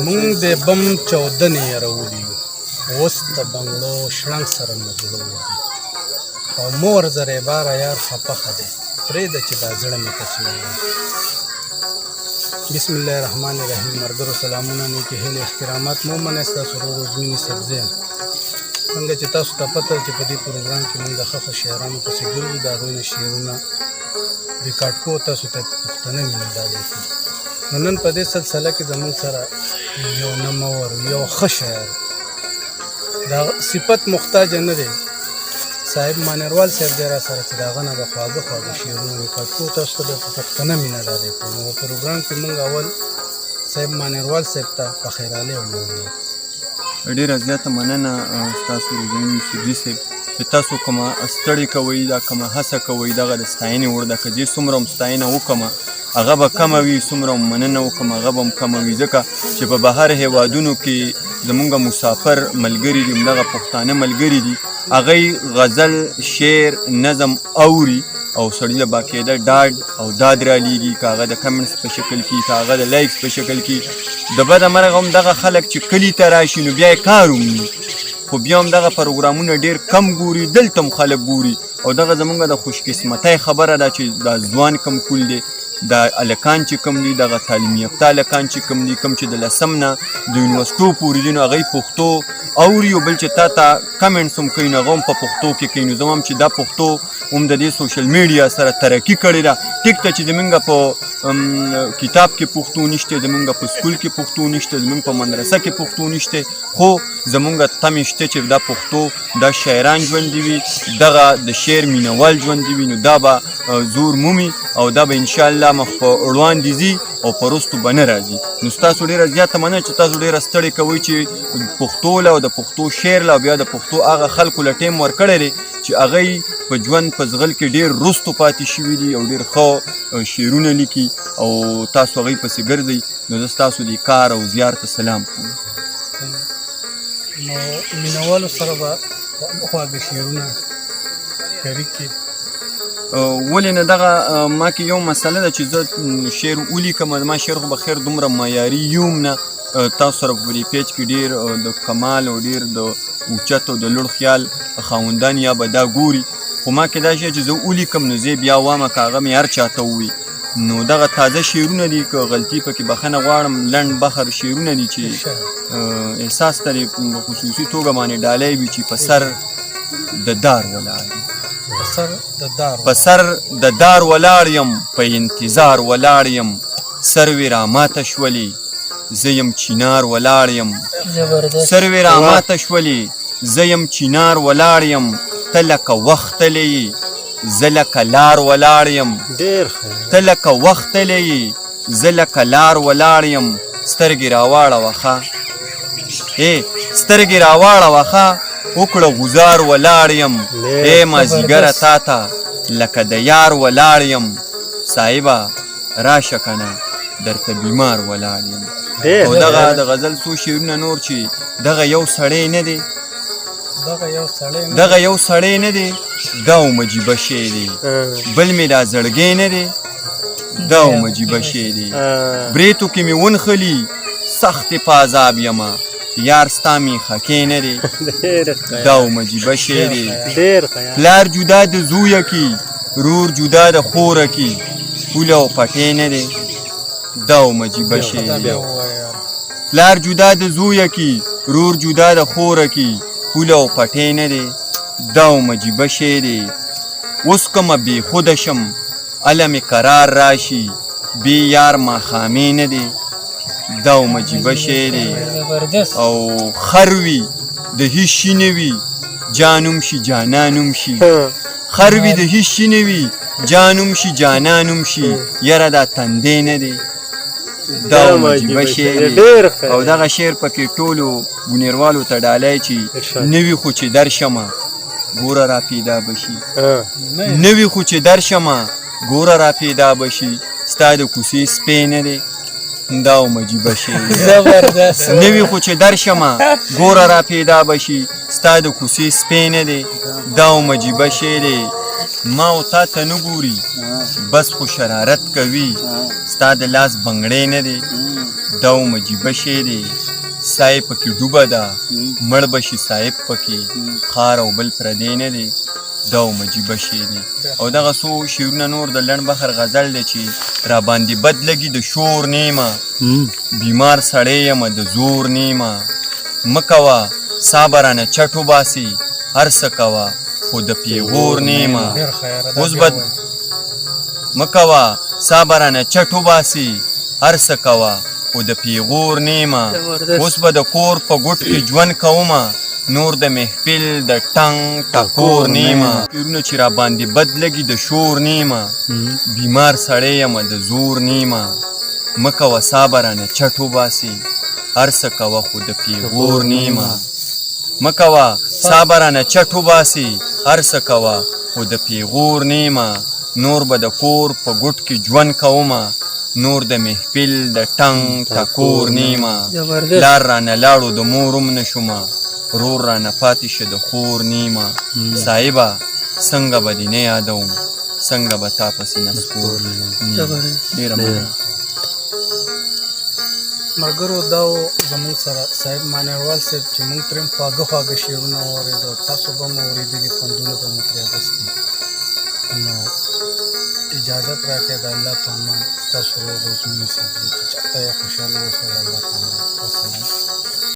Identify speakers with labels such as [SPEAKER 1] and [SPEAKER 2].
[SPEAKER 1] مونږ د بم چاودنې راوړي یو، اوس د بنګلو شړنګ سره مو زړه وځي او مور زری باره یار خفه ښه دی، پرېږده چې دا زړه مې کچې ووځي. بسم الله الرحمن الرحیم. ملګرو سلامونه، نیکې هیلې احترامات مو منئ. ستاسو ورور عزمي سبزی یم. څنګه چې تاسو ته پته چې په دې پروګرام کې موږ د ښه شاعرانو پسې ګرځو، د هغوی نه شعرونه ریکارډ کوو، تاسو ته پښتنه مینه ډالۍ کوو. نو نن په دې سلسله کې زموږ سره یو نومور، یو ښه شاعر، د صفت محتاج نه دی، صاحب مانیروال صاحب دی را سره، چې د هغه نه به خواږه خواږه شعرونه ریکارډ کوو، تاسو ته به په پښتنه مینه ډالۍ کوو. نو په پروګرام کې موږ اول صاحب مانیروال صاحب ته پخیرالی ومنو.
[SPEAKER 2] ډېره زیاته مننه ستاسو عزمي سبزي صاحب چې تاسو کومه ستړې کوئ، دا کومه هڅه کوئ، دغه د ستاینې وړ ده. که زه څومره هم ستاینه وکړمه هغه به کمه وي، څومره هم مننه وکړم هغه به هم کمه وي، ځکه چې په بهر هېوادونو کې زمونږ مسافر ملګري دي، همدغه پښتانه ملګري دي، هغوی غزل، شعر، نظم اوري او سړي له باقاعده ډاډ او داد رالیږي، که هغه د کمنټس په شکل کې، که هغه د لایکس په شکل کې. د بده مرغه هم دغه خلک چې کلي ته راشي نو بیا یې کار ومومي، خو بیا هم دغه پروګرامونه ډېر کم ګوري، دلته هم خلک ګوري. او دغه زمونږ د خوشقسمتۍ خبره ده چې دا ځوان کم کول دی، دا هلکان چې کوم دي، دغه تعلیم یافته هلکان چې کوم دي، کوم چې د 10م نه د یونیورسټو پورې دي، نو هغوی پښتو اوري، او بل چې تا ته کمنټس هم کوي نو هغه هم په پښتو کې کوي. نو زه وایم چې دا پښتو هم د دې سوشل میډیا سره ترقي کړې ده. ټیک ته چې زمونږ په کتاب کې پښتو نشته، زمونږ په سکول کې پښتو نشته، زمونږ په مدرسه کې پښتو نشته، خو زمونږ تمې شته چې دا پښتو، دا شاعران ژوندي وي، دغه د شعر مینوال ژوندي وي، نو دا به زور مومي او دا به انشاءالله مخ په وړاندې ځي او په وروستو به نه راځي. نو ستاسو ډېره زیاته مننه چې تاسو ډېره ستړې کوئ چې پښتو له او د پښتو شعر له او بیا د پښتو هغه خلکو له ټیم ورکړی دی چې هغوی په ژوند په ځغل کې ډېر وروستو پاتې شوي دي او ډېر ښه شعرونه لیکي او تاسو هغوی پسې ګرځئ. نو زه ستاسو دې کار او زیار ته سلام کوم.
[SPEAKER 1] نو مینوالو سره به خواږه شعرونه شریک کړي.
[SPEAKER 2] ولې نه، دغه ما کې یو مسله ده چې زه شعر ولیکم، زما شعر خو بخیر دومره معیاري یوم نه، تاسو سره په دې پیج کې ډېر د کمال او ډېر د اوچت او د لوړ خیال خاوندان یا به دا ګوري، خو ما کې دا شی چې زه ولیکم نو زه بیا وامه که هغه مې هر چاته ووي. نو دغه تازه شعرونه دي، که غلطي پکې بخښنه غواړم، لنډ بخر شعرونه دي چې احساس ته په خصوصي توګه باندې ډالۍ وي چې په سر د دار ولاړ یم، په سر د دار ولاړ یم، په انتظار ولاړ یم، سروې راماته شولې زه یم چینار ولاړ یم، سروې راماته شولې زه یم چینار ولاړ یم، ته لکه وختلی یې زه لکه لار ولاړ یم، ته لکه وختلی یې زه لکه لار ولاړ یم، سترګې راواړوه ښه، سترګې راواړوه ښه، وکړه غوزار ولاړ یم، مازدیګره تا ته لکه د یار ولاړ یم، صاحبه راشه کنه درته بیمار ولاړ یم. او دغه د غزل څو شعرونه نور چې دغه یو سړی نه دی، دغه یو سړی نه دی، دا مجیبه شی دی، بل مې دا زړګی نه دی، دا مجیبه شی دی، بریتو کې مې ونښلي سختې په عذاب یمه، یار ستا مې خکې نه دی، دا مجیبه شی دی، پلار جدا د زویه کی، رور جدا د خوره کی، پوله او پټې نه دی، دا مجیبه شی دی، پلار جدا د زویه کی، رور جدا د خوره کی، پوله او پټې نه دی، دا مجیبه شی دی، اوس کومه بې خوده شم اله مې قرار راشي، بې یار ماښامې نه دی، دا مجیبه شی دی، او خر وي د هیڅ شي نه وي جانوم شي جانانوم شي، خر وي د هیڅ شي نه وي جانوم شي جانانوم شي، یاره دا تندی نه دی، دا مجیبه شی دی. او دغه شعر پکې ټولو ګونیروالو ته ډالۍ چې نوي خو چې درشمه ګوره را پیدا بشي، نوي خو چې درشمه ګوره را پیدا بشي، ستا د کوڅې سپی نه دی، دا مجیبه شی دی، نوي خو چې درشمه ګوره را پیدا بشي، ستا د کوڅې سپی نه دی، دا مجیبه شی دی، ما او تا ته نه ګوري بس خو شرارت کوي، ستا د لاس بنګړی نه دی، دا مجیبه شی دی سای پکې ډوبه ده مړ به شي صاحب پکې خار او بل پردی نه دی دا مجیبه شی دی او دغه څو شعرونه نور د لنډ بخر غزل دی چې را باندې بد لګي د شور نیمه بیمار سړی یم د زور نیمه مه کوه صابرانه چټ وباسي هر څه کوه خو د پیغور نیمه اوس به مه کوه صابرانه چټ وباسي هر څه کوه خو د پیغور نیمه اوس به د کور په ګوټ کې ژوند کومه نور د محفل د ټنګ ټکور نیمه شعرونه چې را باندې بد لګي د شور نیمه بیمار سړی یم د زور نیمه مه کوه صابرانه چټ وباسي هر څه کوه خو د پیغور نیمه مه کوه صابرانه چټ وباسي هر څه کوه خو د پیغور نیمه نور به د کور په ګوټ کې ژوند کومه نور د محفل د ټنګ ټکور نیمه لار رانه لاړو د مورم نشومه رور رانه پاتې شه د خور نیمه صاحبه څنګه به دې نه یادوم څنګه به تا پسې نسپور ډېره مننه
[SPEAKER 1] ملګرو دا و زموږ سره صاحب مانیوال صاحب چې موږ ترې خواږه خواږه شعرونه واورېدو تاسو به مو اورېدلي خوندونه به مو ترې اخیستي نو اجازت راکړئ د الله په امان ستاسو روغ او زموږ صاحب چې چاته یې خوشحاله اوسئ د الله په امان وسلام